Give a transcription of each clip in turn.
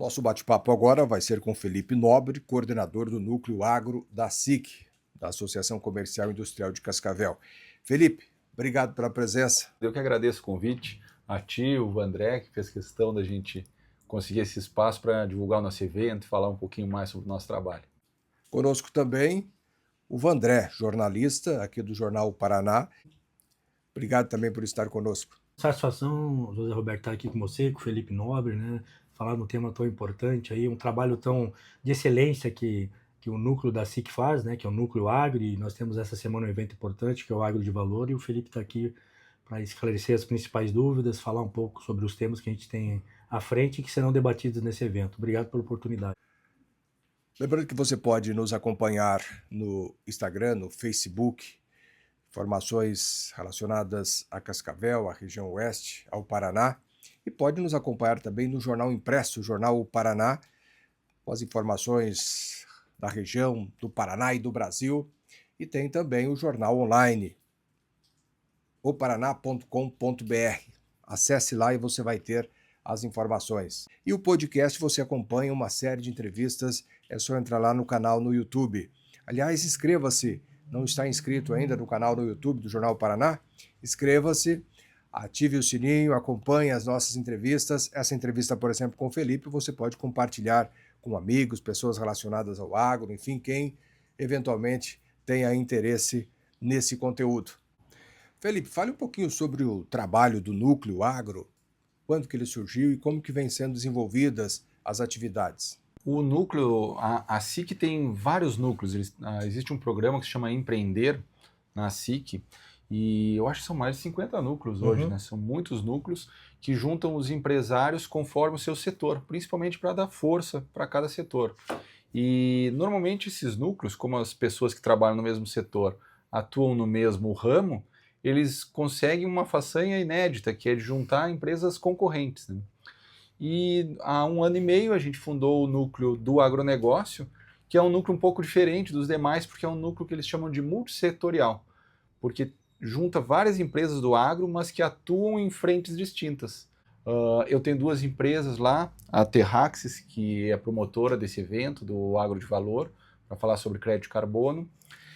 Nosso bate-papo agora vai ser com Felipe Nobre, coordenador do Núcleo Agro da SIC, da Associação Comercial e Industrial de Cascavel. Felipe, obrigado pela presença. Eu que agradeço o convite, a ti, o André, que fez questão da gente conseguir esse espaço para divulgar o nosso evento e falar um pouquinho mais sobre o nosso trabalho. Conosco também o Vandré, jornalista aqui do Jornal O Paraná. Obrigado também por estar conosco. Satisfação, José Roberto, estar aqui com você, com o Felipe Nobre, né? Falar de um tema tão importante aí, um trabalho tão de excelência que o núcleo da SIC faz, né? Que é o Núcleo Agro, e nós temos essa semana um evento importante, que é o Agro de Valor, e o Felipe está aqui para esclarecer as principais dúvidas, falar um pouco sobre os temas que a gente tem à frente e que serão debatidos nesse evento. Obrigado pela oportunidade. Lembrando que você pode nos acompanhar no Instagram, no Facebook, informações relacionadas a Cascavel, à região oeste, ao Paraná, e pode nos acompanhar também no jornal impresso, o Jornal O Paraná, com as informações da região, do Paraná e do Brasil, e tem também o jornal online, oparaná.com.br. Acesse lá e você vai ter as informações. E o podcast você acompanha uma série de entrevistas, é só entrar lá no canal no YouTube. Aliás, inscreva-se, não está inscrito ainda no canal no YouTube do Jornal Paraná? Inscreva-se, ative o sininho, acompanhe as nossas entrevistas. Essa entrevista, por exemplo, com o Felipe, você pode compartilhar com amigos, pessoas relacionadas ao agro, enfim, quem eventualmente tenha interesse nesse conteúdo. Felipe, fale um pouquinho sobre o trabalho do Núcleo Agro, quando que ele surgiu e como que vem sendo desenvolvidas as atividades. O núcleo, a SIC tem vários núcleos. Existe um programa que se chama Empreender na SIC, e eu acho que são mais de 50 núcleos hoje, né? São muitos núcleos que juntam os empresários conforme o seu setor, principalmente para dar força para cada setor. E normalmente esses núcleos, como as pessoas que trabalham no mesmo setor atuam no mesmo ramo, eles conseguem uma façanha inédita, que é de juntar empresas concorrentes, né? E há 1 ano e meio a gente fundou o núcleo do agronegócio, que é um núcleo um pouco diferente dos demais, porque é um núcleo que eles chamam de multissetorial, porque junta várias empresas do agro, mas que atuam em frentes distintas. Eu tenho 2 empresas lá, a Terraxis, que é a promotora desse evento, do Agro de Valor, para falar sobre crédito de carbono,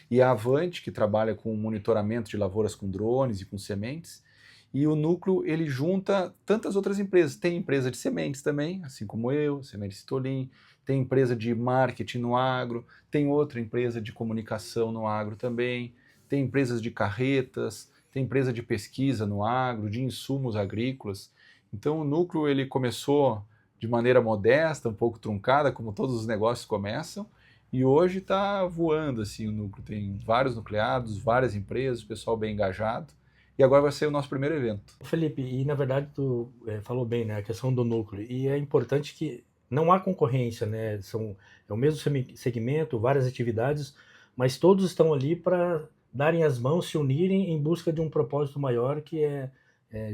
e a Avante, que trabalha com monitoramento de lavouras com drones e com sementes. E o núcleo, ele junta tantas outras empresas. Tem empresa de sementes também, assim como eu, Sementes Tolim, tem empresa de marketing no agro, tem outra empresa de comunicação no agro também, tem empresas de carretas, tem empresa de pesquisa no agro, de insumos agrícolas. Então o núcleo ele começou de maneira modesta, um pouco truncada, como todos os negócios começam, e hoje está voando, assim, o núcleo tem vários nucleados, várias empresas, o pessoal bem engajado, e agora vai ser o nosso primeiro evento. Felipe, e na verdade tu falou bem, né, a questão do núcleo, e é importante que não há concorrência, né, é o mesmo segmento, várias atividades, mas todos estão ali para darem as mãos, se unirem em busca de um propósito maior, que é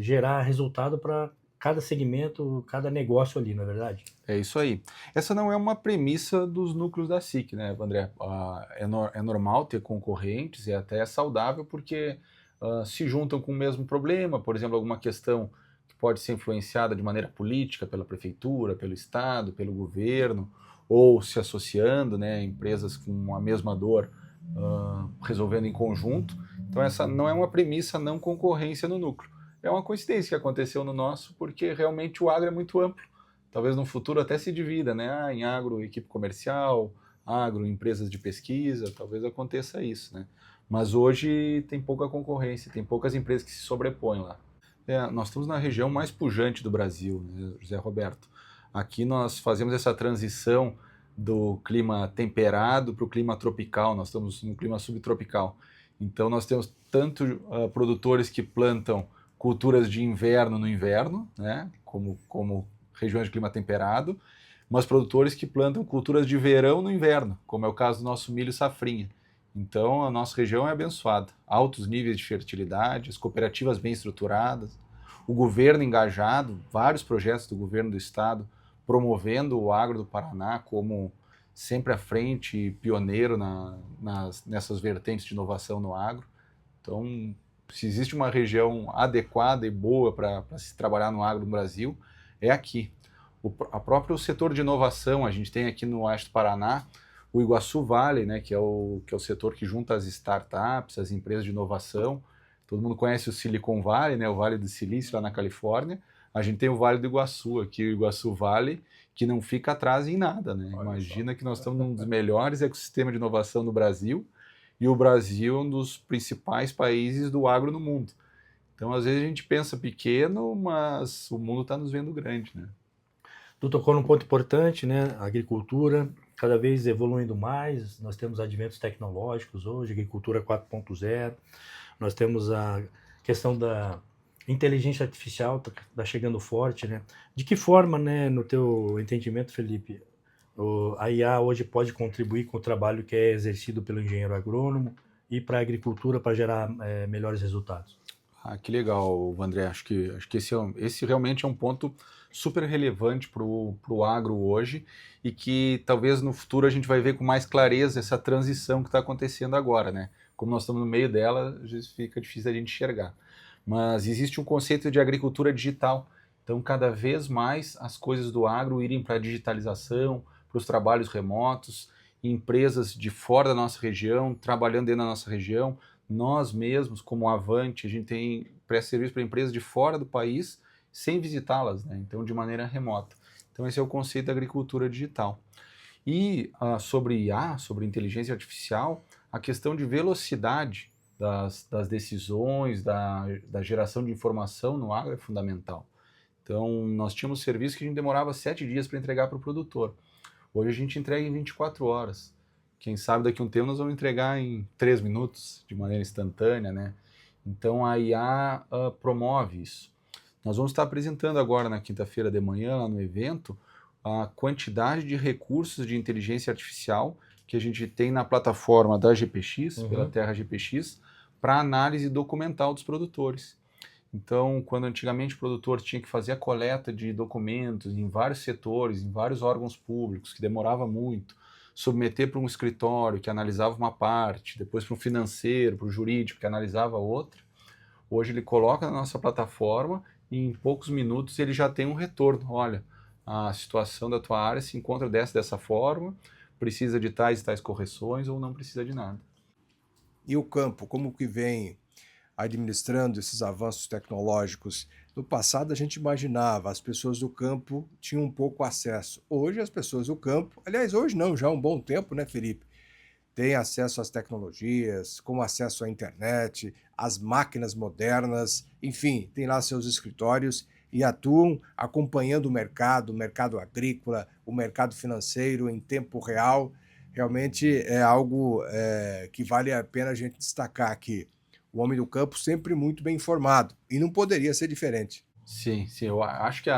gerar resultado para cada segmento, cada negócio ali, não é verdade? É isso aí. Essa não é uma premissa dos núcleos da SIC, né, André? É normal ter concorrentes e até é saudável porque se juntam com o mesmo problema, por exemplo, alguma questão que pode ser influenciada de maneira política pela prefeitura, pelo Estado, pelo governo, ou se associando, né, empresas com a mesma dor, resolvendo em conjunto. Então essa não é uma premissa não concorrência no núcleo. É uma coincidência que aconteceu no nosso, porque realmente o agro é muito amplo. Talvez no futuro até se divida, né? Em agro, equipe comercial, agro, empresas de pesquisa, talvez aconteça isso, né? Mas hoje tem pouca concorrência, tem poucas empresas que se sobrepõem lá. Nós estamos na região mais pujante do Brasil, né, José Roberto? Aqui nós fazemos essa transição do clima temperado para o clima tropical, nós estamos no clima subtropical. Então nós temos tanto produtores que plantam culturas de inverno no inverno, né, como regiões de clima temperado, mas produtores que plantam culturas de verão no inverno, como é o caso do nosso milho safrinha. Então a nossa região é abençoada, altos níveis de fertilidade, as cooperativas bem estruturadas, o governo engajado, vários projetos do governo do estado promovendo o agro do Paraná como sempre à frente e pioneiro nessas vertentes de inovação no agro. Então, se existe uma região adequada e boa para se trabalhar no agro no Brasil, é aqui. A próprio setor de inovação, a gente tem aqui no Oeste do Paraná o Iguaçu Valley, né, que é o setor que junta as startups, as empresas de inovação. Todo mundo conhece o Silicon Valley, né, o Vale do Silício lá na Califórnia. A gente tem o Vale do Iguaçu aqui, o Iguaçu Valley, que não fica atrás em nada, né? Imagina que nós estamos num dos melhores ecossistemas de inovação do Brasil, e o Brasil é um dos principais países do agro no mundo. Então, às vezes a gente pensa pequeno, mas o mundo está nos vendo grande, né? Tu tocou num ponto importante, né? A agricultura cada vez evoluindo mais. Nós temos adventos tecnológicos hoje, agricultura 4.0. Nós temos a questão da inteligência artificial tá chegando forte, né? De que forma, né, no teu entendimento, Felipe, a IA hoje pode contribuir com o trabalho que é exercido pelo engenheiro agrônomo e para a agricultura para gerar melhores resultados? Ah, que legal, André. Acho que esse realmente é um ponto super relevante para o agro hoje, e que talvez no futuro a gente vai ver com mais clareza essa transição que está acontecendo agora, né? Como nós estamos no meio dela, às vezes fica difícil a gente enxergar. Mas existe um conceito de agricultura digital. Então, cada vez mais as coisas do agro irem para a digitalização, para os trabalhos remotos, empresas de fora da nossa região, trabalhando dentro da nossa região. Nós mesmos, como Avante, a gente tem presta serviço para empresas de fora do país sem visitá-las, né? Então, de maneira remota. Então, esse é o conceito da agricultura digital. E sobre IA, sobre inteligência artificial, a questão de velocidade das decisões, da geração de informação no agro é fundamental. Então, nós tínhamos serviço que a gente demorava 7 dias para entregar para o produtor. Hoje a gente entrega em 24 horas. Quem sabe daqui a um tempo nós vamos entregar em 3 minutos, de maneira instantânea, né? Então a IA promove isso. Nós vamos estar apresentando agora na quinta-feira de manhã, lá no evento, a quantidade de recursos de inteligência artificial que a gente tem na plataforma da GPX, pela Terra GPX, para análise documental dos produtores. Então, quando antigamente o produtor tinha que fazer a coleta de documentos em vários setores, em vários órgãos públicos, que demorava muito, submeter para um escritório que analisava uma parte, depois para um financeiro, para o jurídico que analisava outra, hoje ele coloca na nossa plataforma e em poucos minutos ele já tem um retorno. Olha, a situação da tua área se encontra dessa forma, precisa de tais e tais correções ou não precisa de nada. E o campo, como que vem administrando esses avanços tecnológicos? No passado a gente imaginava, as pessoas do campo tinham um pouco acesso. Hoje as pessoas do campo, aliás, hoje não, já há um bom tempo, né, Felipe? Têm acesso às tecnologias, com acesso à internet, às máquinas modernas, enfim, tem lá seus escritórios e atuam acompanhando o mercado agrícola, o mercado financeiro em tempo real. Realmente é algo que vale a pena a gente destacar aqui. O homem do campo sempre muito bem informado, e não poderia ser diferente. Sim, eu acho que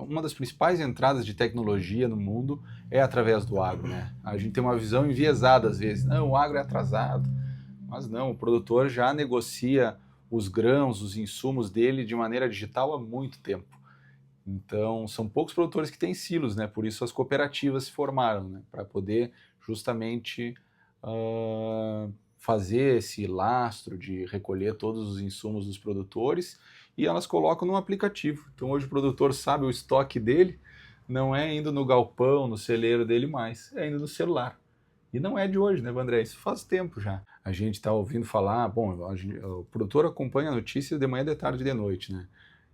uma das principais entradas de tecnologia no mundo é através do agro, né? A gente tem uma visão enviesada às vezes, não, o agro é atrasado, mas não, o produtor já negocia os grãos, os insumos dele de maneira digital há muito tempo. Então, são poucos produtores que têm silos, né? Por isso as cooperativas se formaram, né? Para poder justamente fazer esse lastro de recolher todos os insumos dos produtores, e elas colocam no aplicativo. Então hoje o produtor sabe o estoque dele, não é indo no galpão, no celeiro dele mais, é indo no celular. E não é de hoje, né, Vandré? Isso faz tempo já. A gente está ouvindo falar, bom, o produtor acompanha notícias de manhã, de tarde e de noite, né?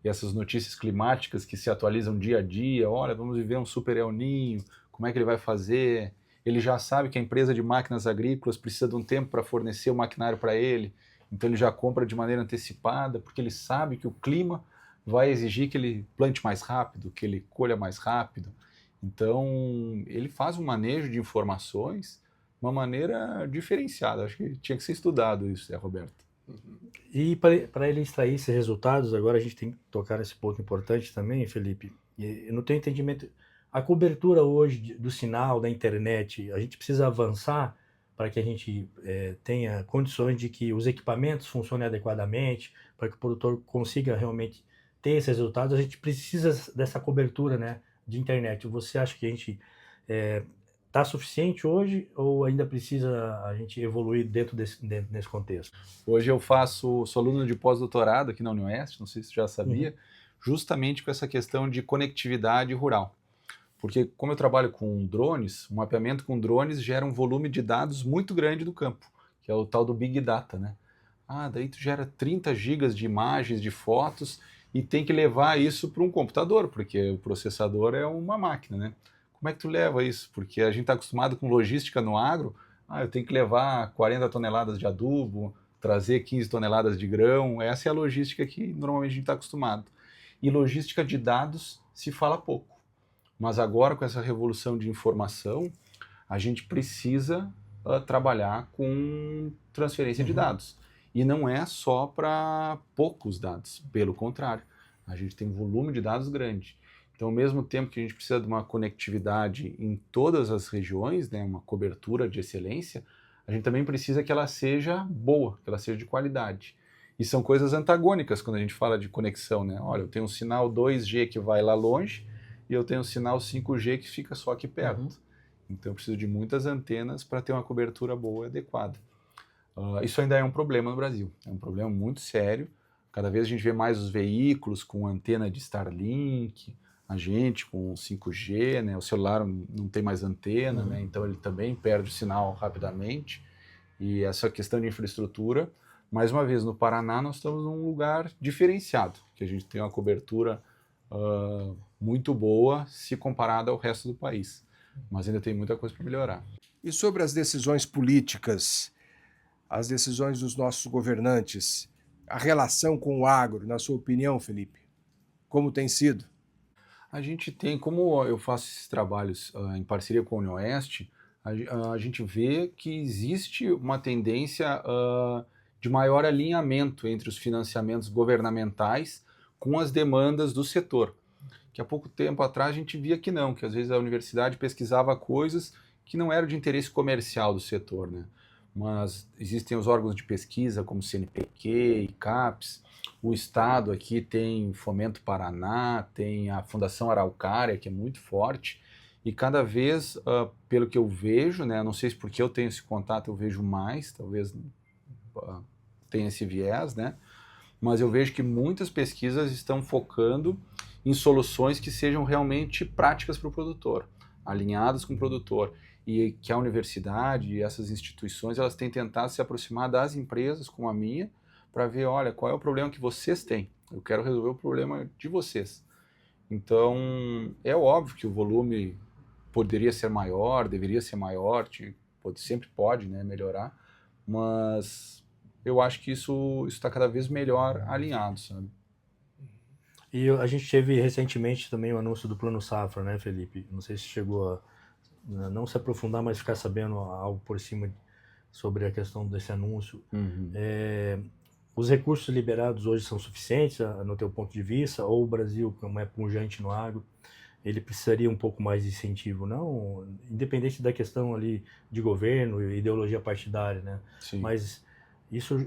E essas notícias climáticas que se atualizam dia a dia, olha, vamos viver um super El Niño, como é que ele vai fazer? Ele já sabe que a empresa de máquinas agrícolas precisa de um tempo para fornecer o maquinário para ele, então ele já compra de maneira antecipada, porque ele sabe que o clima vai exigir que ele plante mais rápido, que ele colha mais rápido. Então ele faz um manejo de informações de uma maneira diferenciada. Acho que tinha que ser estudado isso, Roberto. E para ele extrair esses resultados, agora a gente tem que tocar nesse ponto importante também, Felipe. Eu não tenho entendimento. A cobertura hoje do sinal, da internet, a gente precisa avançar para que a gente tenha condições de que os equipamentos funcionem adequadamente, para que o produtor consiga realmente ter esses resultados. A gente precisa dessa cobertura, né, de internet. Você acha que a gente está suficiente hoje ou ainda precisa a gente evoluir dentro desse contexto? Hoje sou aluno de pós-doutorado aqui na Unioeste, não sei se você já sabia, justamente com essa questão de conectividade rural. Porque como eu trabalho com drones, o mapeamento com drones gera um volume de dados muito grande do campo, que é o tal do Big Data, né? Daí tu gera 30 gigas de imagens, de fotos, e tem que levar isso para um computador, porque o processador é uma máquina, né? Como é que tu leva isso? Porque a gente está acostumado com logística no agro, eu tenho que levar 40 toneladas de adubo, trazer 15 toneladas de grão, essa é a logística que normalmente a gente está acostumado. E logística de dados se fala pouco. Mas agora, com essa revolução de informação, a gente precisa trabalhar com transferência de dados. E não é só para poucos dados, pelo contrário. A gente tem um volume de dados grande. Então, ao mesmo tempo que a gente precisa de uma conectividade em todas as regiões, né, uma cobertura de excelência, a gente também precisa que ela seja boa, que ela seja de qualidade. E são coisas antagônicas quando a gente fala de conexão, né? Olha, eu tenho um sinal 2G que vai lá longe, e eu tenho um sinal 5G que fica só aqui perto. Então eu preciso de muitas antenas para ter uma cobertura boa e adequada. Isso ainda é um problema no Brasil, é um problema muito sério. Cada vez a gente vê mais os veículos com antena de Starlink, a gente com 5G, né? O celular não tem mais antena, né? Então ele também perde o sinal rapidamente. E essa questão de infraestrutura, mais uma vez, no Paraná nós estamos num lugar diferenciado, que a gente tem uma cobertura muito boa se comparada ao resto do país. Mas ainda tem muita coisa para melhorar. E sobre as decisões políticas, as decisões dos nossos governantes, a relação com o agro, na sua opinião, Felipe, como tem sido? A gente tem, como eu faço esses trabalhos em parceria com a UniOeste, a gente vê que existe uma tendência de maior alinhamento entre os financiamentos governamentais com as demandas do setor. Que há pouco tempo atrás a gente via que não, que às vezes a universidade pesquisava coisas que não eram de interesse comercial do setor, né? Mas existem os órgãos de pesquisa como CNPq, ICAPES, o Estado aqui tem Fomento Paraná, tem a Fundação Araucária, que é muito forte, e cada vez, pelo que eu vejo, né, não sei se porque eu tenho esse contato eu vejo mais, talvez tenha esse viés, né, mas eu vejo que muitas pesquisas estão focando em soluções que sejam realmente práticas para o produtor, alinhadas com o produtor, e que a universidade e essas instituições elas têm tentado se aproximar das empresas como a minha, para ver, olha, qual é o problema que vocês têm, eu quero resolver o problema de vocês. Então, é óbvio que o volume poderia ser maior, deveria ser maior, sempre pode, né, melhorar, mas eu acho que isso está cada vez melhor alinhado, sabe? E a gente teve recentemente também o anúncio do Plano Safra, né, Felipe? Não sei se chegou a não se aprofundar, mas ficar sabendo algo por cima sobre a questão desse anúncio. Os recursos liberados hoje são suficientes, no teu ponto de vista? Ou o Brasil, como é pujante no agro, ele precisaria um pouco mais de incentivo? Não, independente da questão ali de governo e ideologia partidária, né? Sim. Mas isso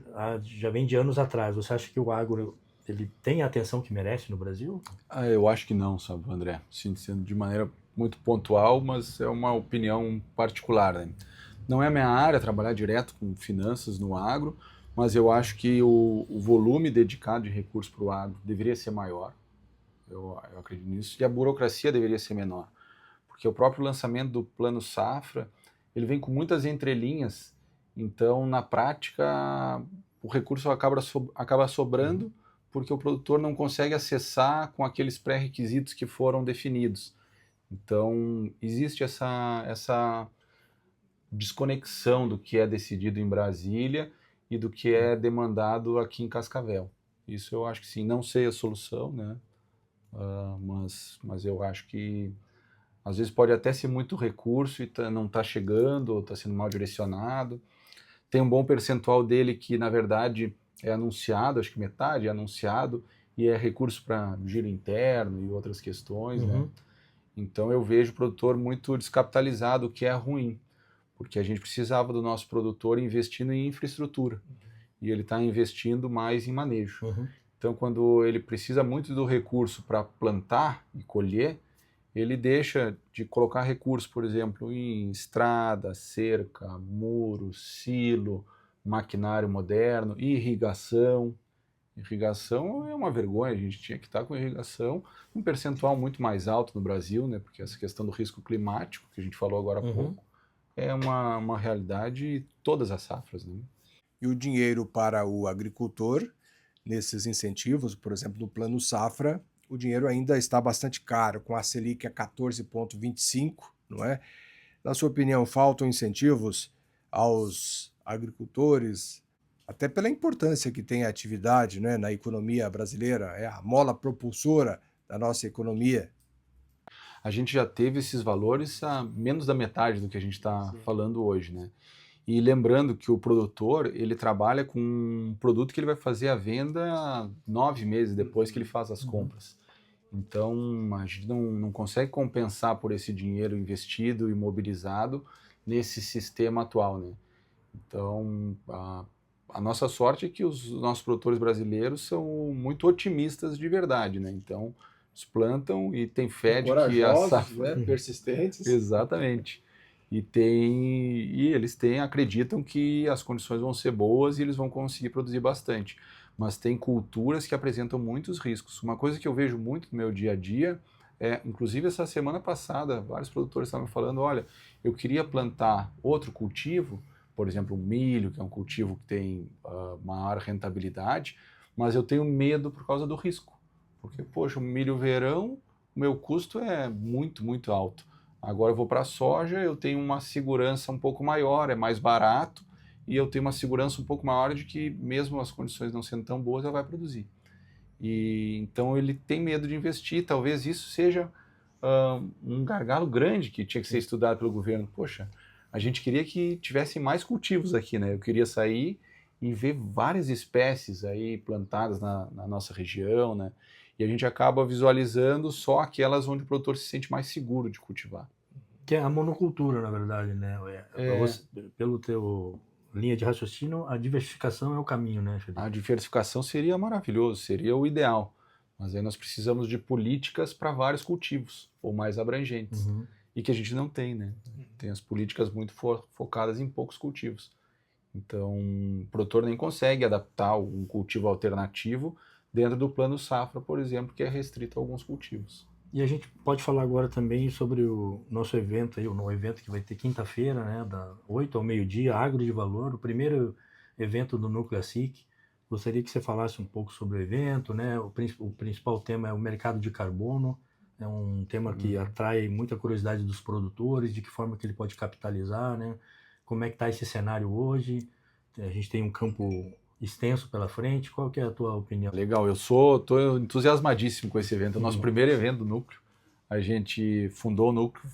já vem de anos atrás. Você acha que o agro ele tem a atenção que merece no Brasil? Eu acho que não, sabe, André? Sim, sendo de maneira muito pontual, mas é uma opinião particular, né? Não é a minha área trabalhar direto com finanças no agro, mas eu acho que o volume dedicado de recursos para o agro deveria ser maior, eu acredito nisso, e a burocracia deveria ser menor, porque o próprio lançamento do Plano Safra, ele vem com muitas entrelinhas, então na prática o recurso acaba sobrando, porque o produtor não consegue acessar com aqueles pré-requisitos que foram definidos. Então, existe essa desconexão do que é decidido em Brasília e do que é demandado aqui em Cascavel. Isso eu acho que sim, não sei a solução, né? Mas eu acho que às vezes pode até ser muito recurso e não está chegando ou está sendo mal direcionado. Tem um bom percentual dele que, na verdade, é anunciado, acho que metade é anunciado, e é recurso para giro interno e outras questões, né? Então eu vejo o produtor muito descapitalizado, o que é ruim, porque a gente precisava do nosso produtor investindo em infraestrutura, e ele está investindo mais em manejo. Então quando ele precisa muito do recurso para plantar e colher, ele deixa de colocar recursos, por exemplo, em estrada, cerca, muro, silo, maquinário moderno, irrigação. Irrigação é uma vergonha, a gente tinha que estar com irrigação um percentual muito mais alto no Brasil, né? Porque essa questão do risco climático, que a gente falou agora há pouco, é uma realidade em todas as safras, né? E o dinheiro para o agricultor, nesses incentivos, por exemplo, no Plano Safra, o dinheiro ainda está bastante caro, com a Selic a 14,25, não é? Na sua opinião, faltam incentivos aos agricultores, até pela importância que tem a atividade, né, na economia brasileira, é a mola propulsora da nossa economia. A gente já teve esses valores a menos da metade do que a gente está falando hoje, né? E lembrando que o produtor, ele trabalha com um produto que ele vai fazer a venda 9 meses depois que ele faz as compras. Então, a gente não consegue compensar por esse dinheiro investido e mobilizado nesse sistema atual, né? Então, a nossa sorte é que os nossos produtores brasileiros são muito otimistas de verdade, né? Então, eles plantam e tem fé de que a safra... né? Persistentes. Exatamente. E eles acreditam que as condições vão ser boas e eles vão conseguir produzir bastante. Mas tem culturas que apresentam muitos riscos. Uma coisa que eu vejo muito no meu dia a dia inclusive essa semana passada, vários produtores estavam falando, olha, eu queria plantar outro cultivo, por exemplo, o milho, que é um cultivo que tem maior rentabilidade, mas eu tenho medo por causa do risco. Porque, poxa, o milho verão, o meu custo é muito, muito alto. Agora eu vou para a soja, eu tenho uma segurança um pouco maior, é mais barato, e eu tenho uma segurança um pouco maior de que, mesmo as condições não sendo tão boas, ela vai produzir. E então ele tem medo de investir, talvez isso seja um gargalo grande que tinha que ser estudado pelo governo. Poxa, a gente queria que tivesse mais cultivos aqui, né? Eu queria sair e ver várias espécies aí plantadas na nossa região, né? E a gente acaba visualizando só aquelas onde o produtor se sente mais seguro de cultivar. Que é a monocultura, na verdade, né? Pelo teu linha de raciocínio, a diversificação é o caminho, né, Felipe? A diversificação seria maravilhoso, seria o ideal. Mas aí nós precisamos de políticas para vários cultivos, ou mais abrangentes. E que a gente não tem, né? Tem as políticas muito focadas em poucos cultivos. Então, o produtor nem consegue adaptar um cultivo alternativo dentro do plano safra, por exemplo, que é restrito a alguns cultivos. E a gente pode falar agora também sobre o nosso evento aí, o evento que vai ter quinta-feira, né, da 8 ao meio-dia, Agro de Valor, o primeiro evento do Núcleo ASIC. Gostaria que você falasse um pouco sobre o evento, né? O principal tema é o mercado de carbono, é um tema que atrai muita curiosidade dos produtores, de que forma que ele pode capitalizar, né? Como é que está esse cenário hoje? A gente tem um campo extenso pela frente. Qual que é a tua opinião? Legal, estou entusiasmadíssimo com esse evento. É o nosso primeiro evento do Núcleo. A gente fundou o Núcleo,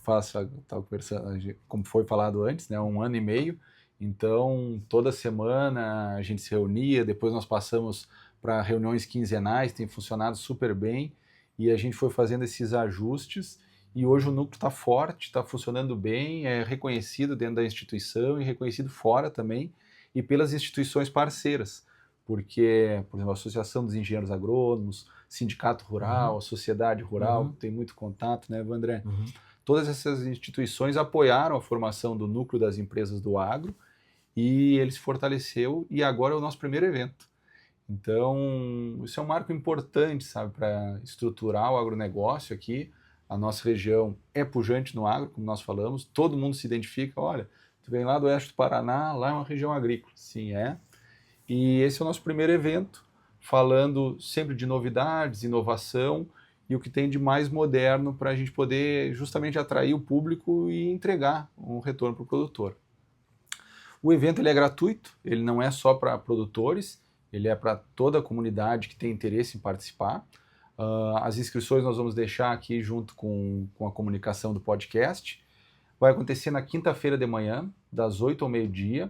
como foi falado antes, né, 1 ano e meio. Então, toda semana a gente se reunia, depois nós passamos para reuniões quinzenais, tem funcionado super bem, e a gente foi fazendo esses ajustes, e hoje o Núcleo está forte, está funcionando bem, é reconhecido dentro da instituição e reconhecido fora também, e pelas instituições parceiras, porque, por exemplo, a Associação dos Engenheiros Agrônomos, Sindicato Rural, a Sociedade Rural, tem muito contato, né, Vandré? Todas essas instituições apoiaram a formação do Núcleo das Empresas do Agro, e ele se fortaleceu, e agora é o nosso primeiro evento. Então, isso é um marco importante, sabe, para estruturar o agronegócio aqui. A nossa região é pujante no agro, como nós falamos, todo mundo se identifica, olha, tu vem lá do oeste do Paraná, lá é uma região agrícola. Sim, é. E esse é o nosso primeiro evento, falando sempre de novidades, inovação, e o que tem de mais moderno para a gente poder justamente atrair o público e entregar um retorno para o produtor. O evento ele é gratuito, ele não é só para produtores, ele é para toda a comunidade que tem interesse em participar. As inscrições nós vamos deixar aqui junto com a comunicação do podcast. Vai acontecer na quinta-feira de manhã, das 8 ao meio-dia.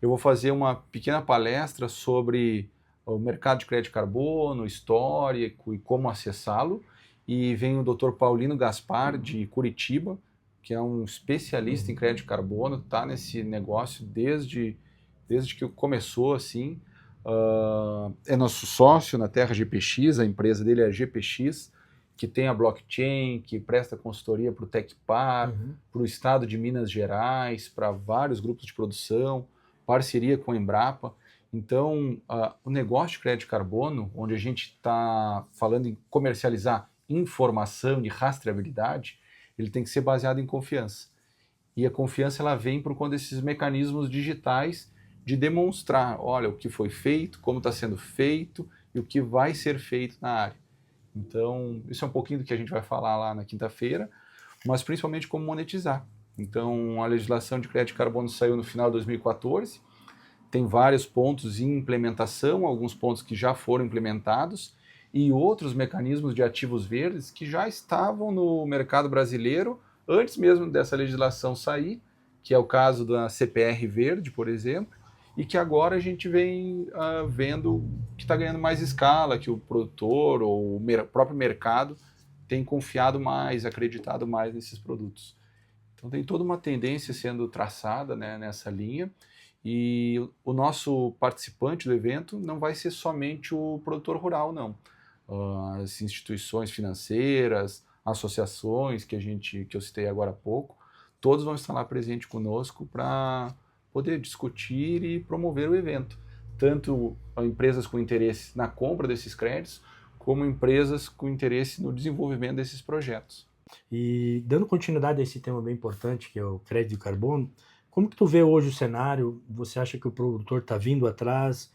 Eu vou fazer uma pequena palestra sobre o mercado de crédito de carbono, histórico e como acessá-lo. E vem o Dr. Paulino Gaspar, de Curitiba, que é um especialista em crédito de carbono, está nesse negócio desde que começou, assim. É nosso sócio na Terra GPX, a empresa dele é a GPX, que tem a blockchain, que presta consultoria para o Tecpar, para o estado de Minas Gerais, para vários grupos de produção, parceria com a Embrapa. Então, o negócio de crédito de carbono, onde a gente está falando em comercializar informação de rastreabilidade, ele tem que ser baseado em confiança. E a confiança ela vem por conta desses mecanismos digitais de demonstrar, olha, o que foi feito, como está sendo feito e o que vai ser feito na área. Então, isso é um pouquinho do que a gente vai falar lá na quinta-feira, mas principalmente como monetizar. Então, a legislação de crédito de carbono saiu no final de 2014, tem vários pontos em implementação, alguns pontos que já foram implementados, e outros mecanismos de ativos verdes que já estavam no mercado brasileiro antes mesmo dessa legislação sair, que é o caso da CPR Verde, por exemplo, e que agora a gente vem vendo que está ganhando mais escala, que o produtor ou o próprio mercado tem confiado mais, acreditado mais nesses produtos. Então tem toda uma tendência sendo traçada, né, nessa linha, e o nosso participante do evento não vai ser somente o produtor rural, não. As instituições financeiras, associações que eu citei agora há pouco, todos vão estar lá presentes conosco para poder discutir e promover o evento. Tanto empresas com interesse na compra desses créditos, como empresas com interesse no desenvolvimento desses projetos. E dando continuidade a esse tema bem importante, que é o crédito de carbono, como que tu vê hoje o cenário? Você acha que o produtor está vindo atrás?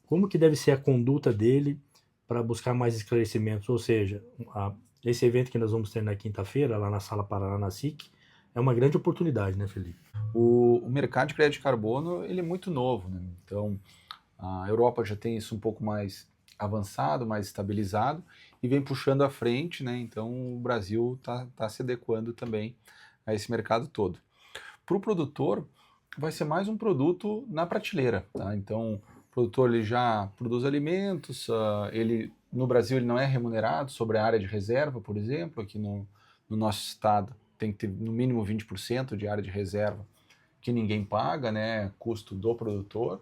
Como que deve ser a conduta dele para buscar mais esclarecimentos? Ou seja, esse evento que nós vamos ter na quinta-feira, lá na Sala Paraná, na SIC, é uma grande oportunidade, né, Felipe? O mercado de crédito de carbono ele é muito novo, né? Então, a Europa já tem isso um pouco mais avançado, mais estabilizado, e vem puxando à frente, né? Então, o Brasil está se adequando também a esse mercado todo. Para o produtor, vai ser mais um produto na prateleira, tá? Então, o produtor ele já produz alimentos, no Brasil ele não é remunerado sobre a área de reserva, por exemplo, aqui no nosso estado tem que ter no mínimo 20% de área de reserva que ninguém paga, né, custo do produtor.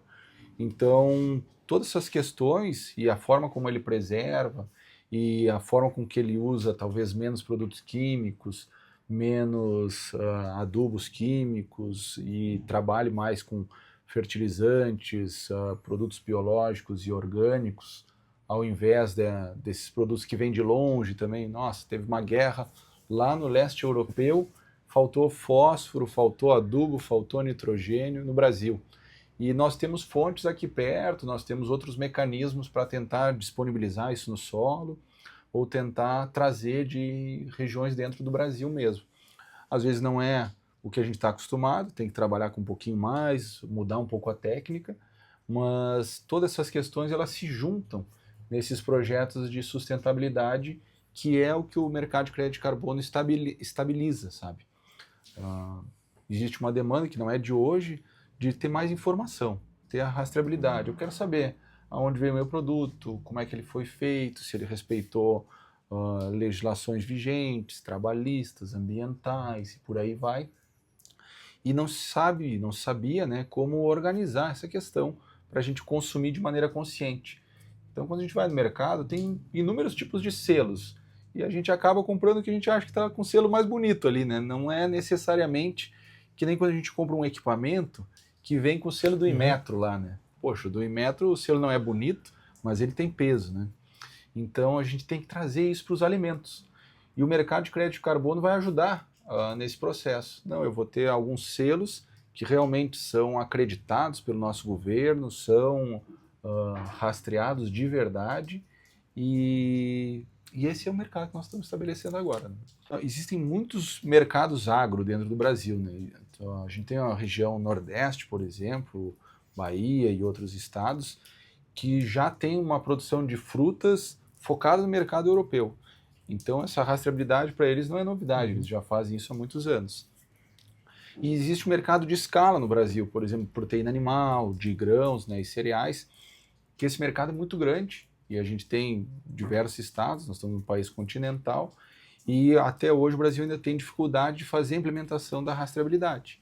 Então, todas essas questões e a forma como ele preserva e a forma com que ele usa talvez menos produtos químicos, menos adubos químicos e trabalhe mais com fertilizantes, produtos biológicos e orgânicos, ao invés desses produtos que vêm de longe também. Nossa, teve uma guerra lá no leste europeu, faltou fósforo, faltou adubo, faltou nitrogênio no Brasil. E nós temos fontes aqui perto, nós temos outros mecanismos para tentar disponibilizar isso no solo, ou tentar trazer de regiões dentro do Brasil mesmo. Às vezes não é o que a gente está acostumado, tem que trabalhar com um pouquinho mais, mudar um pouco a técnica, mas todas essas questões elas se juntam nesses projetos de sustentabilidade, que é o que o mercado de crédito de carbono estabiliza, sabe? Existe uma demanda que não é de hoje, de ter mais informação, ter a rastreabilidade. Eu quero saber aonde veio o meu produto, como é que ele foi feito, se ele respeitou legislações vigentes, trabalhistas, ambientais e por aí vai. E não sabia, né, como organizar essa questão para a gente consumir de maneira consciente. Então, quando a gente vai no mercado, tem inúmeros tipos de selos. E a gente acaba comprando o que a gente acha que está com o selo mais bonito ali, né? Não é necessariamente que nem quando a gente compra um equipamento que vem com o selo do Inmetro lá, né? Poxa, do Inmetro o selo não é bonito, mas ele tem peso, né? Então a gente tem que trazer isso para os alimentos. E o mercado de crédito de carbono vai ajudar nesse processo. Não, eu vou ter alguns selos que realmente são acreditados pelo nosso governo, são rastreados de verdade, e esse é o mercado que nós estamos estabelecendo agora, né? Existem muitos mercados agro dentro do Brasil, né? Então, a gente tem a região Nordeste, por exemplo, Bahia e outros estados, que já tem uma produção de frutas focada no mercado europeu. Então essa rastreabilidade para eles não é novidade, eles já fazem isso há muitos anos. E existe um mercado de escala no Brasil, por exemplo, proteína animal, de grãos, né, e cereais, que esse mercado é muito grande, e a gente tem diversos estados, nós estamos num país continental, e até hoje o Brasil ainda tem dificuldade de fazer a implementação da rastreabilidade.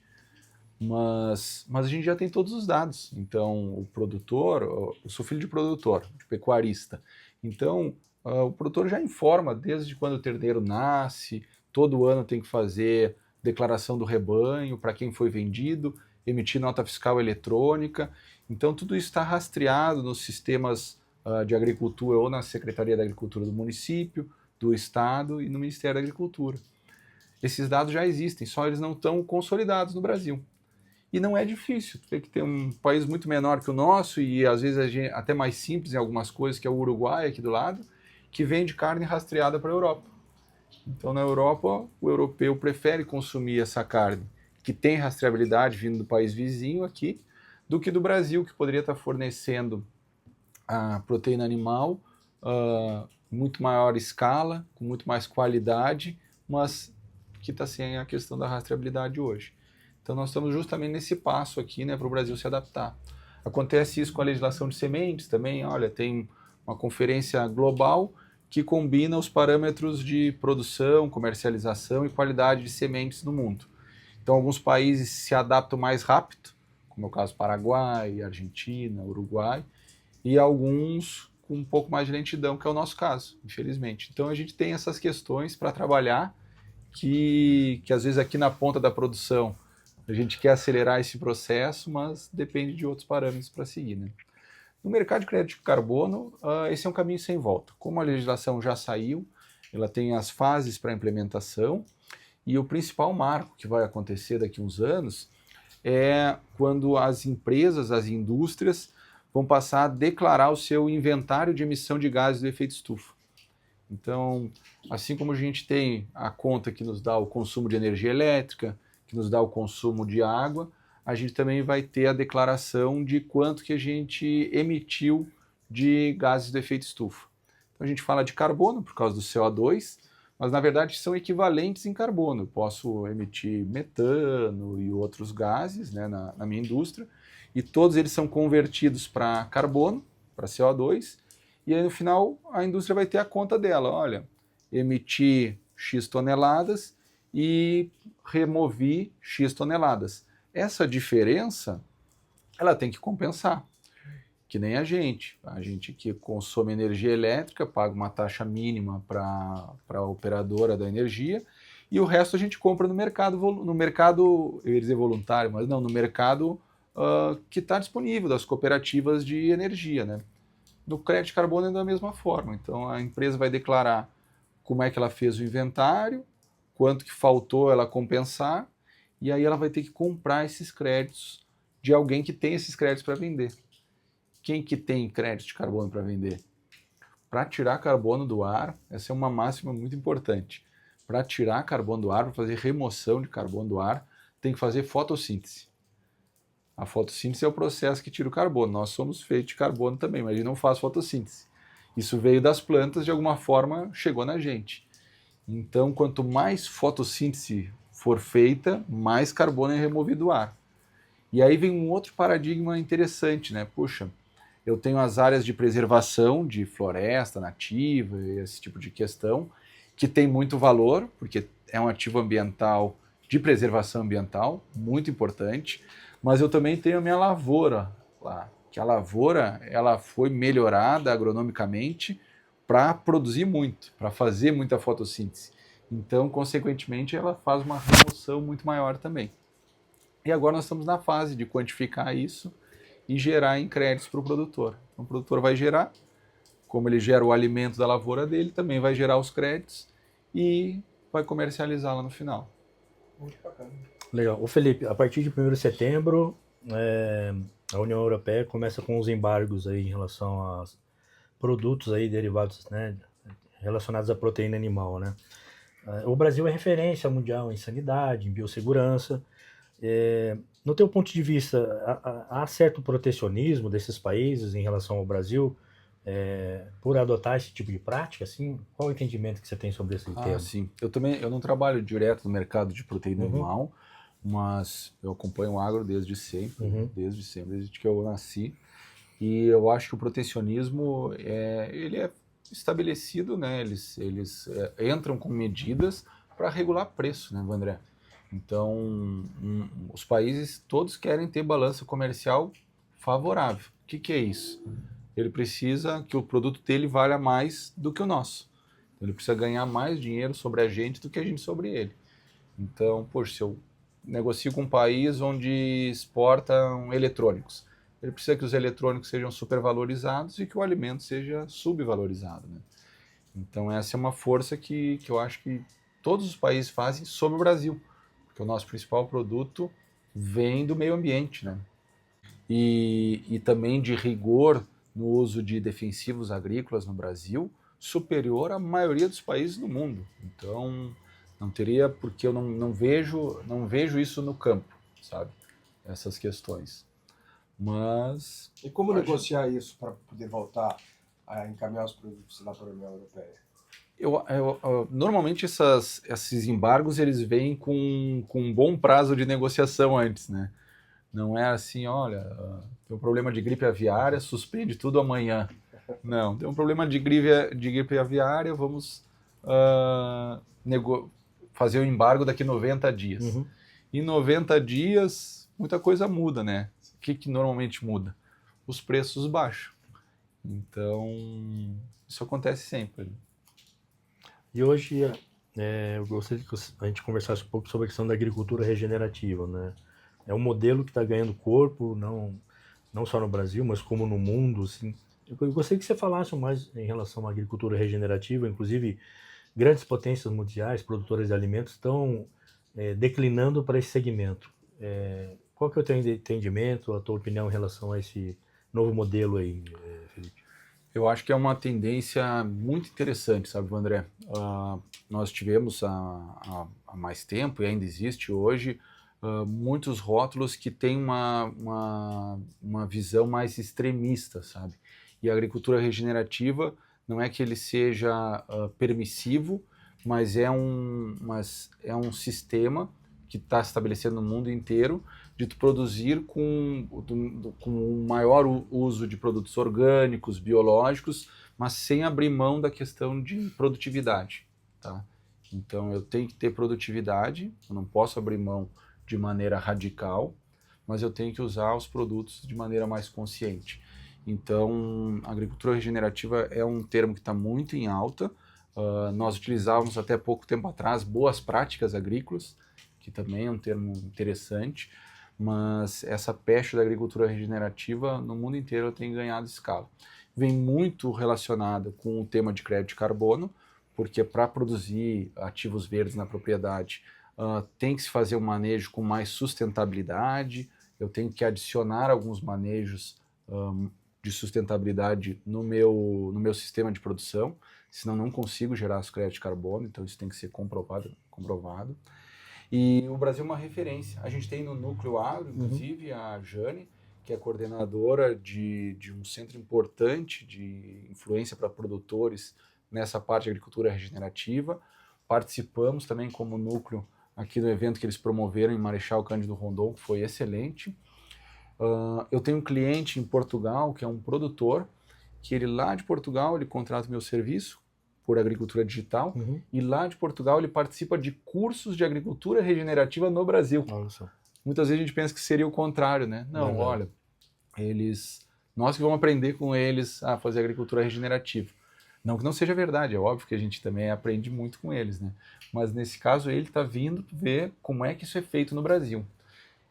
Mas a gente já tem todos os dados. Então, o produtor, eu sou filho de produtor, de pecuarista, então o produtor já informa desde quando o terneiro nasce, todo ano tem que fazer declaração do rebanho, para quem foi vendido, emitir nota fiscal eletrônica. Então, tudo isso está rastreado nos sistemas de agricultura ou na Secretaria da Agricultura do município, do estado e no Ministério da Agricultura. Esses dados já existem, só eles não estão consolidados no Brasil. E não é difícil, tem que ter um país muito menor que o nosso e às vezes até mais simples em algumas coisas, que é o Uruguai aqui do lado, que vende carne rastreada para a Europa. Então na Europa, o europeu prefere consumir essa carne que tem rastreabilidade vindo do país vizinho aqui, do que do Brasil, que poderia estar fornecendo a proteína animal muito maior escala, com muito mais qualidade, mas que está sem a questão da rastreabilidade hoje. Então nós estamos justamente nesse passo aqui, né, para o Brasil se adaptar. Acontece isso com a legislação de sementes também. Olha, tem uma conferência global que combina os parâmetros de produção, comercialização e qualidade de sementes no mundo. Então alguns países se adaptam mais rápido, como é o caso do Paraguai, Argentina, Uruguai, e alguns com um pouco mais de lentidão, que é o nosso caso, infelizmente. Então a gente tem essas questões para trabalhar, que às vezes aqui na ponta da produção a gente quer acelerar esse processo, mas depende de outros parâmetros para seguir, né? No mercado de crédito de carbono, esse é um caminho sem volta. Como a legislação já saiu, ela tem as fases para implementação, e o principal marco que vai acontecer daqui a uns anos é quando as empresas, as indústrias, vão passar a declarar o seu inventário de emissão de gases do efeito estufa. Então, assim como a gente tem a conta que nos dá o consumo de energia elétrica, que nos dá o consumo de água, a gente também vai ter a declaração de quanto que a gente emitiu de gases do efeito estufa. Então a gente fala de carbono por causa do CO2, mas na verdade são equivalentes em carbono. Eu posso emitir metano e outros gases, né, na minha indústria, e todos eles são convertidos para carbono, para CO2, e aí no final a indústria vai ter a conta dela. Olha, emiti X toneladas e removi X toneladas. Essa diferença, ela tem que compensar, que nem a gente que consome energia elétrica, paga uma taxa mínima para a operadora da energia, e o resto a gente compra no mercado, eu ia dizer voluntário, mas não, no mercado que está disponível, das cooperativas de energia, né? No crédito de carbono é da mesma forma. Então a empresa vai declarar como é que ela fez o inventário, quanto que faltou ela compensar, e aí ela vai ter que comprar esses créditos de alguém que tem esses créditos para vender. Quem que tem crédito de carbono para vender? Para tirar carbono do ar, essa é uma máxima muito importante. Para tirar carbono do ar, para fazer remoção de carbono do ar, tem que fazer fotossíntese. A fotossíntese é o processo que tira o carbono. Nós somos feitos de carbono também, mas a gente não faz fotossíntese. Isso veio das plantas, de alguma forma chegou na gente. Então, quanto mais fotossíntese for feita, mais carbono é removido do ar. E aí vem um outro paradigma interessante, né? Puxa, eu tenho as áreas de preservação de floresta nativa, esse tipo de questão, que tem muito valor, porque é um ativo ambiental de preservação ambiental, muito importante, mas eu também tenho a minha lavoura lá, que a lavoura ela foi melhorada agronomicamente para produzir muito, para fazer muita fotossíntese. Então, consequentemente, ela faz uma remoção muito maior também. E agora nós estamos na fase de quantificar isso e gerar em créditos para o produtor. Então, o produtor vai gerar, como ele gera o alimento da lavoura dele, também vai gerar os créditos e vai comercializar lá no final. Muito bacana. Legal. Ô Felipe, a partir de 1º de setembro, a União Europeia começa com os embargos aí em relação a produtos aí derivados, né, relacionados à proteína animal, né? O Brasil é referência mundial em sanidade, em biossegurança. No teu ponto de vista, há certo protecionismo desses países em relação ao Brasil por adotar esse tipo de prática? Assim, qual o entendimento que você tem sobre esse tema? Sim. Eu não trabalho direto no mercado de proteína animal, mas eu acompanho o agro desde sempre, desde que eu nasci. E eu acho que o protecionismo ele é estabelecido, né? Eles entram com medidas para regular preço, né, André? Então, os países todos querem ter balança comercial favorável. O que é isso? Ele precisa que o produto dele valha mais do que o nosso. Ele precisa ganhar mais dinheiro sobre a gente do que a gente sobre ele. Então, poxa, se eu negocia com um país onde exportam eletrônicos. Ele precisa que os eletrônicos sejam supervalorizados e que o alimento seja subvalorizado, né? Então essa é uma força que eu acho que todos os países fazem sobre o Brasil, porque o nosso principal produto vem do meio ambiente, né? E também de rigor no uso de defensivos agrícolas no Brasil, superior à maioria dos países do mundo. Então não teria, porque eu não vejo isso no campo, sabe? Essas questões. Mas... E como negociar isso para poder voltar a encaminhar os produtos lá para a União Europeia? Normalmente esses embargos eles vêm com um bom prazo de negociação antes, né? Não é assim, olha, tem um problema de gripe aviária, suspende tudo amanhã. Não, tem um problema de gripe aviária, vamos fazer o embargo daqui 90 dias. Uhum. Em 90 dias, muita coisa muda, né? O que normalmente muda? Os preços baixam. Então, isso acontece sempre. E hoje eu gostaria que a gente conversasse um pouco sobre a questão da agricultura regenerativa, né? É um modelo que está ganhando corpo, não só no Brasil, mas como no mundo, assim. Eu gostaria que você falasse mais em relação à agricultura regenerativa, inclusive grandes potências mundiais, produtoras de alimentos, estão declinando para esse segmento. Qual que é o teu entendimento, a tua opinião em relação a esse novo modelo aí, Felipe? Eu acho que é uma tendência muito interessante, sabe, André? Nós tivemos há mais tempo, e ainda existe hoje, muitos rótulos que têm uma visão mais extremista, sabe? E a agricultura regenerativa não é que ele seja permissivo, mas é um sistema que está estabelecendo no mundo inteiro de tu produzir com um maior uso de produtos orgânicos, biológicos, mas sem abrir mão da questão de produtividade, tá? Então eu tenho que ter produtividade, eu não posso abrir mão de maneira radical, mas eu tenho que usar os produtos de maneira mais consciente. Então, a agricultura regenerativa é um termo que está muito em alta. Nós utilizávamos até pouco tempo atrás boas práticas agrícolas, que também é um termo interessante, mas essa peste da agricultura regenerativa no mundo inteiro tem ganhado escala. Vem muito relacionada com o tema de crédito de carbono, porque para produzir ativos verdes na propriedade tem que se fazer um manejo com mais sustentabilidade, eu tenho que adicionar alguns manejos de sustentabilidade no meu sistema de produção, senão não consigo gerar os créditos de carbono, então isso tem que ser comprovado. E o Brasil é uma referência. A gente tem no Núcleo Agro, inclusive, a Jane, que é coordenadora de um centro importante de influência para produtores nessa parte de agricultura regenerativa. Participamos também como núcleo aqui do evento que eles promoveram em Marechal Cândido Rondon, que foi excelente. Eu tenho um cliente em Portugal, que é um produtor, que ele lá de Portugal ele contrata o meu serviço por agricultura digital, e lá de Portugal ele participa de cursos de agricultura regenerativa no Brasil. Nossa. Muitas vezes a gente pensa que seria o contrário, né? Não, olha, nós que vamos aprender com eles a fazer agricultura regenerativa. Não que não seja verdade, é óbvio que a gente também aprende muito com eles, né? Mas nesse caso ele está vindo ver como é que isso é feito no Brasil.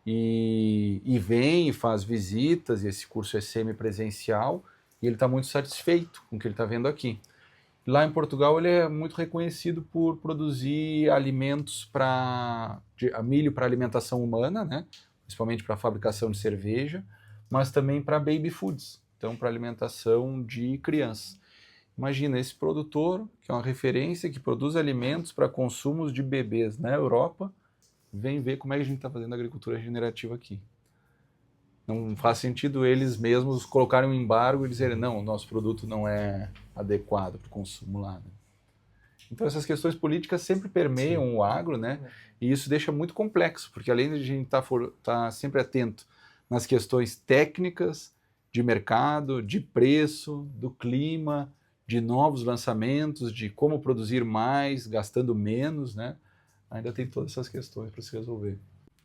E vem e faz visitas, e esse curso é semipresencial, e ele está muito satisfeito com o que ele está vendo aqui. Lá em Portugal ele é muito reconhecido por produzir alimentos milho para alimentação humana, né? Principalmente para a fabricação de cerveja, mas também para baby foods, então para alimentação de crianças. Imagina, esse produtor, que é uma referência, que produz alimentos para consumos de bebês na Europa, vem ver como é que a gente está fazendo agricultura regenerativa aqui. Não faz sentido eles mesmos colocarem um embargo e dizerem, não, o nosso produto não é adequado para o consumo lá, né? Então essas questões políticas sempre permeiam o agro, né? E isso deixa muito complexo, porque além de a gente estar sempre atento nas questões técnicas, de mercado, de preço, do clima, de novos lançamentos, de como produzir mais, gastando menos, né? Ainda tem todas essas questões para se resolver.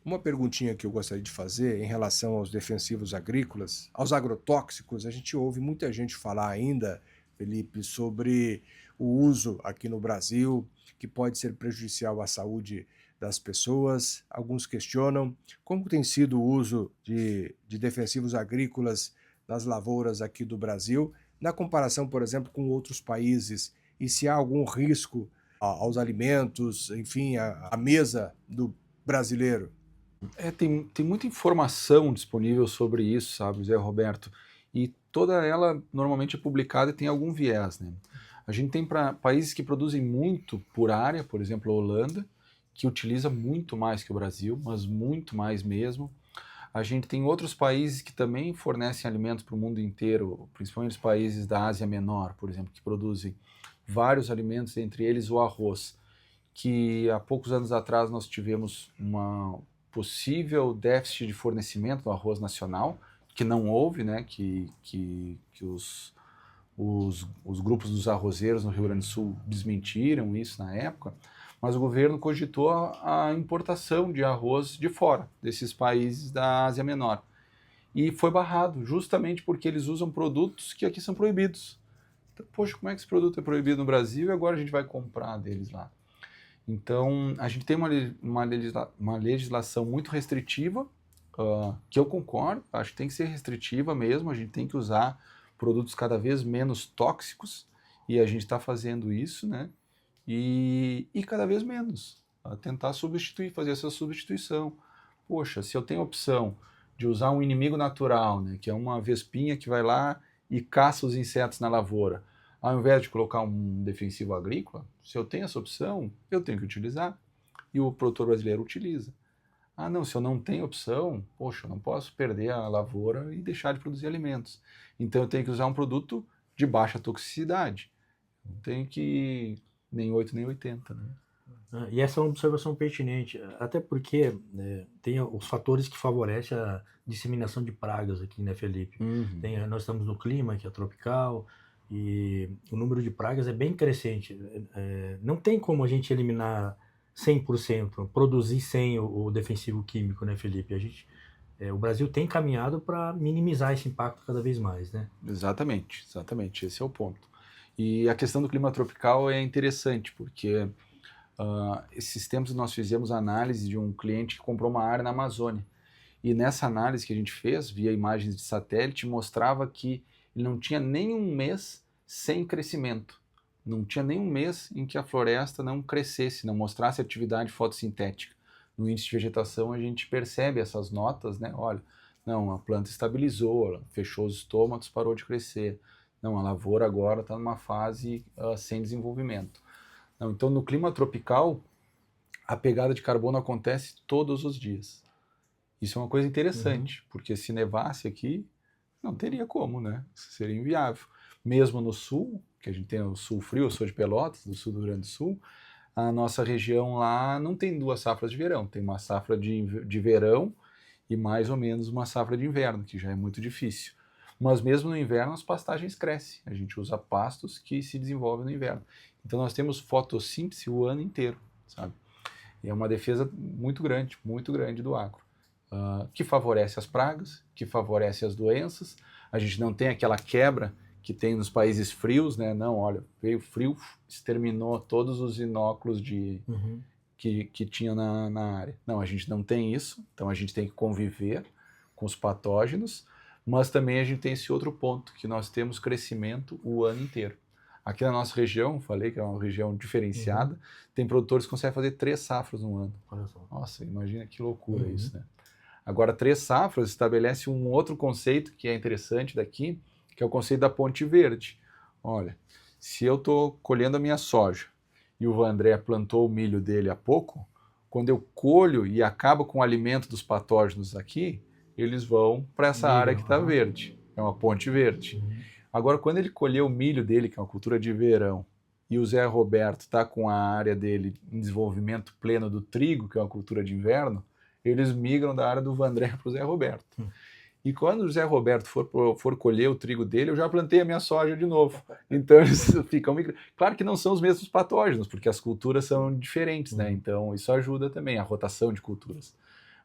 Uma perguntinha que eu gostaria de fazer em relação aos defensivos agrícolas, aos agrotóxicos. A gente ouve muita gente falar ainda, Felipe, sobre o uso aqui no Brasil, que pode ser prejudicial à saúde das pessoas. Alguns questionam como tem sido o uso de defensivos agrícolas nas lavouras aqui do Brasil, na comparação, por exemplo, com outros países, e se há algum risco aos alimentos, enfim, à mesa do brasileiro. Tem muita informação disponível sobre isso, sabe, Zé Roberto? E toda ela normalmente é publicada e tem algum viés, né? A gente tem países que produzem muito por área, por exemplo, a Holanda, que utiliza muito mais que o Brasil, mas muito mais mesmo. A gente tem outros países que também fornecem alimentos para o mundo inteiro, principalmente os países da Ásia Menor, por exemplo, que produzem vários alimentos, entre eles o arroz, que há poucos anos atrás nós tivemos uma possível déficit de fornecimento do arroz nacional, que não houve, né, que os grupos dos arrozeiros no Rio Grande do Sul desmentiram isso na época, mas o governo cogitou a importação de arroz de fora, desses países da Ásia Menor. E foi barrado, justamente porque eles usam produtos que aqui são proibidos. Então, poxa, como é que esse produto é proibido no Brasil e agora a gente vai comprar deles lá? Então, a gente tem uma legislação muito restritiva, que eu concordo, acho que tem que ser restritiva mesmo, a gente tem que usar produtos cada vez menos tóxicos, e a gente está fazendo isso, né? E cada vez menos, tentar substituir, fazer essa substituição. Poxa, se eu tenho a opção de usar um inimigo natural, né, que é uma vespinha que vai lá e caça os insetos na lavoura, ao invés de colocar um defensivo agrícola, se eu tenho essa opção, eu tenho que utilizar. E o produtor brasileiro utiliza. Ah, não, se eu não tenho opção, poxa, eu não posso perder a lavoura e deixar de produzir alimentos. Então eu tenho que usar um produto de baixa toxicidade. Não tenho que nem 8 nem 80, né? E essa é uma observação pertinente, até porque tem os fatores que favorecem a disseminação de pragas aqui, né, Felipe? Nós estamos no clima, que é tropical, e o número de pragas é bem crescente. Não tem como a gente eliminar 100%, produzir sem o defensivo químico, né, Felipe? O Brasil tem caminhado para minimizar esse impacto cada vez mais, né? Exatamente, esse é o ponto. E a questão do clima tropical é interessante, porque esses tempos nós fizemos análise de um cliente que comprou uma área na Amazônia. E nessa análise que a gente fez, via imagens de satélite, mostrava que ele não tinha nenhum mês sem crescimento. Não tinha nenhum mês em que a floresta não crescesse, não mostrasse atividade fotossintética. No índice de vegetação a gente percebe essas notas, né? Olha, não, a planta estabilizou, fechou os estômatos, parou de crescer. Não, a lavoura agora está numa fase sem desenvolvimento. Não, então, no clima tropical, a pegada de carbono acontece todos os dias. Isso é uma coisa interessante, porque se nevasse aqui, não teria como, né? Isso seria inviável. Mesmo no sul, que a gente tem o sul frio, eu sou de Pelotas, do sul do Rio Grande do Sul, a nossa região lá não tem 2 safras de verão, tem uma safra de verão e mais ou menos uma safra de inverno, que já é muito difícil. Mas mesmo no inverno as pastagens crescem, a gente usa pastos que se desenvolvem no inverno. Então nós temos fotossíntese o ano inteiro, sabe? E é uma defesa muito grande do agro, que favorece as pragas, que favorece as doenças. A gente não tem aquela quebra que tem nos países frios, né? Não, olha, veio frio, exterminou todos os inóculos que tinha na área. Não, a gente não tem isso, então a gente tem que conviver com os patógenos, mas também a gente tem esse outro ponto, que nós temos crescimento o ano inteiro. Aqui na nossa região, falei que é uma região diferenciada, tem produtores que conseguem fazer 3 safras no ano. Olha só. Nossa, imagina que loucura isso, né? Agora, 3 safras estabelece um outro conceito que é interessante daqui, que é o conceito da ponte verde. Olha, se eu estou colhendo a minha soja e o Vandré plantou o milho dele há pouco, quando eu colho e acabo com o alimento dos patógenos aqui, eles vão para essa área que está verde. É uma ponte verde. Agora, quando ele colheu o milho dele, que é uma cultura de verão, e o Zé Roberto está com a área dele em desenvolvimento pleno do trigo, que é uma cultura de inverno, eles migram da área do Vandré para o Zé Roberto. E quando o Zé Roberto for colher o trigo dele, eu já plantei a minha soja de novo. Então eles ficam migrando. Claro que não são os mesmos patógenos, porque as culturas são diferentes, né? Então isso ajuda também a rotação de culturas.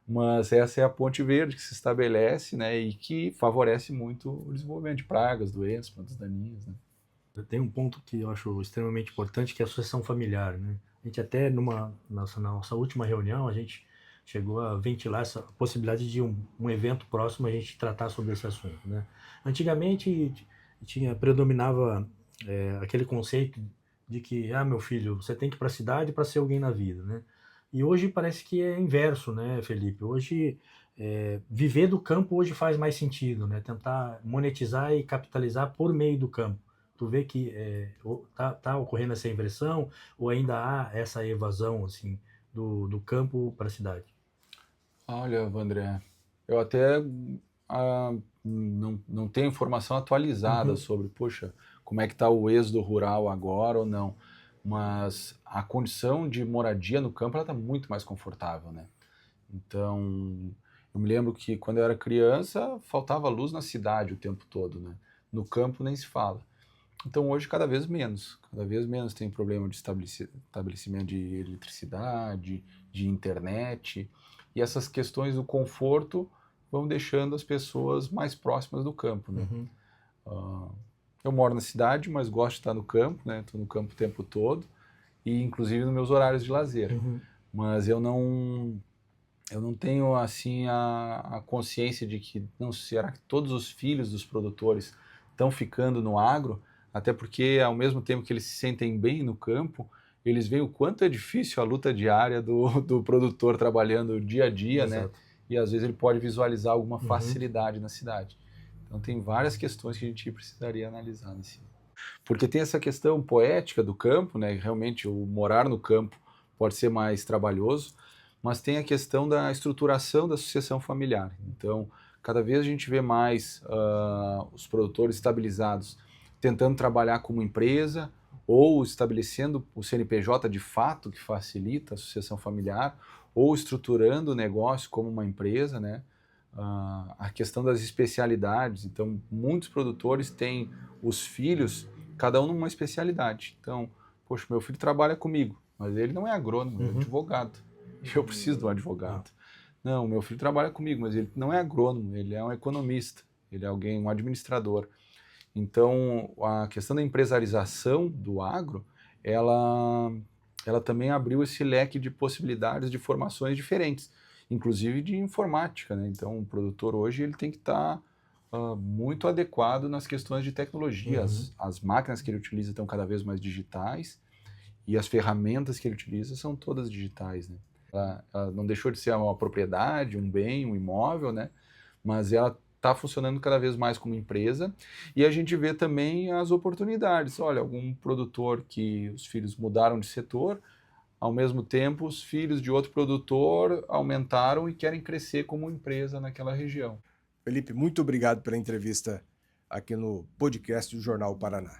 Mas essa é a ponte verde que se estabelece, né, e que favorece muito o desenvolvimento de pragas, doenças, plantas daninhas, né? Tem um ponto que eu acho extremamente importante, que é a sucessão familiar, né? A gente até nossa última reunião, a gente chegou a ventilar essa possibilidade de um evento próximo a gente tratar sobre esse assunto, né? Antigamente predominava aquele conceito de que, meu filho, você tem que ir para a cidade para ser alguém na vida, né? E hoje parece que é inverso, né, Felipe? Hoje, viver do campo hoje faz mais sentido, né? Tentar monetizar e capitalizar por meio do campo. Tu vê que tá ocorrendo essa inversão ou ainda há essa evasão, assim, do campo para a cidade? Olha, Vandré, eu até não tenho informação atualizada Uhum. sobre, poxa, como é que está o êxodo rural agora ou não. Mas a condição de moradia no campo está muito mais confortável, né? Então, eu me lembro que quando eu era criança, faltava luz na cidade o tempo todo, né? No campo nem se fala. Então hoje cada vez menos tem problema de estabelecimento de eletricidade, de internet, e essas questões do conforto vão deixando as pessoas mais próximas do campo, né? Uhum. Eu moro na cidade, mas gosto de estar no campo, né? Estou no campo o tempo todo, e inclusive nos meus horários de lazer. Uhum. Mas eu não tenho assim a consciência de que, não, será que todos os filhos dos produtores estão ficando no agro? Até porque, ao mesmo tempo que eles se sentem bem no campo, eles veem o quanto é difícil a luta diária do produtor trabalhando dia a dia, né? Exato. E às vezes ele pode visualizar alguma Uhum. facilidade na cidade. Então tem várias questões que a gente precisaria analisar nesse. Porque tem essa questão poética do campo, né? Realmente o morar no campo pode ser mais trabalhoso, mas tem a questão da estruturação da sucessão familiar. Então, cada vez a gente vê mais os produtores estabilizados tentando trabalhar como empresa ou estabelecendo o CNPJ de fato, que facilita a sucessão familiar, ou estruturando o negócio como uma empresa, né? A questão das especialidades. Então, muitos produtores têm os filhos, cada um numa especialidade. Então, poxa, meu filho trabalha comigo, mas ele não é agrônomo, ele é advogado. Eu preciso de um advogado. Não, meu filho trabalha comigo, mas ele não é agrônomo, ele é um economista, ele é um administrador. Então, a questão da empresarização do agro, ela também abriu esse leque de possibilidades de formações diferentes, inclusive de informática, né? Então, o produtor hoje ele tem que estar muito adequado nas questões de tecnologia. As máquinas que ele utiliza estão cada vez mais digitais e as ferramentas que ele utiliza são todas digitais, né? Ela não deixou de ser uma propriedade, um bem, um imóvel, né? Mas ela está funcionando cada vez mais como empresa e a gente vê também as oportunidades. Olha, algum produtor que os filhos mudaram de setor, ao mesmo tempo os filhos de outro produtor aumentaram e querem crescer como empresa naquela região. Felipe, muito obrigado pela entrevista aqui no podcast do Jornal Paraná.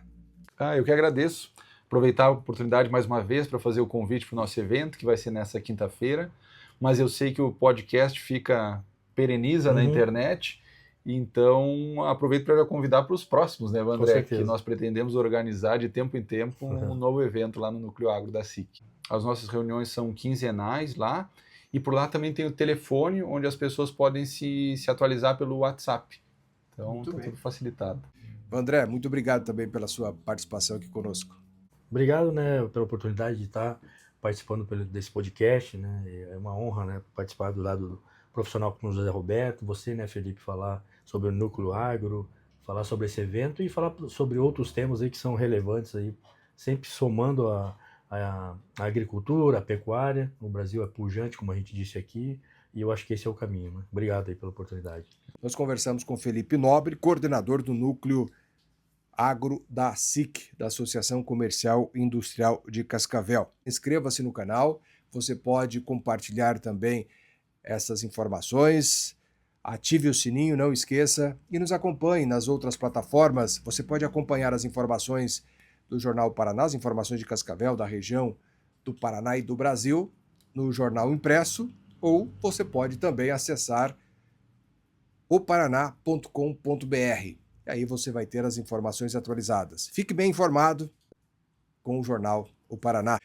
Eu que agradeço. Aproveitar a oportunidade mais uma vez para fazer o convite para o nosso evento, que vai ser nessa quinta-feira. Mas eu sei que o podcast pereniza na internet. Então, aproveito para convidar para os próximos, né, André? Que nós pretendemos organizar de tempo em tempo um novo evento lá no Núcleo Agro da SIC. As nossas reuniões são quinzenais lá. E por lá também tem o telefone, onde as pessoas podem se atualizar pelo WhatsApp. Então, está tudo facilitado. André, muito obrigado também pela sua participação aqui conosco. Obrigado, né, pela oportunidade de estar participando desse podcast, né? É uma honra, né, participar do lado do profissional como o José Roberto, você, né, Felipe, falar sobre o Núcleo Agro, falar sobre esse evento e falar sobre outros temas aí que são relevantes aí, sempre somando a agricultura, a pecuária. O Brasil é pujante, como a gente disse aqui, e eu acho que esse é o caminho, né? Obrigado aí pela oportunidade. Nós conversamos com Felipe Nobre, coordenador do Núcleo Agro da SIC, da Associação Comercial e Industrial de Cascavel. Inscreva-se no canal, você pode compartilhar também essas informações, ative o sininho, não esqueça, e nos acompanhe nas outras plataformas. Você pode acompanhar as informações do Jornal Paraná, as informações de Cascavel, da região do Paraná e do Brasil, no jornal impresso, ou você pode também acessar oparaná.com.br. E aí você vai ter as informações atualizadas. Fique bem informado com o jornal O Paraná.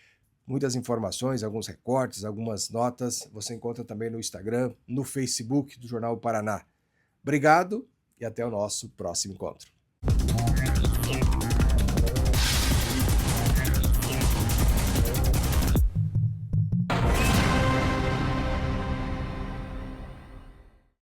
Muitas informações, alguns recortes, algumas notas, você encontra também no Instagram, no Facebook do Jornal O Paraná. Obrigado e até o nosso próximo encontro.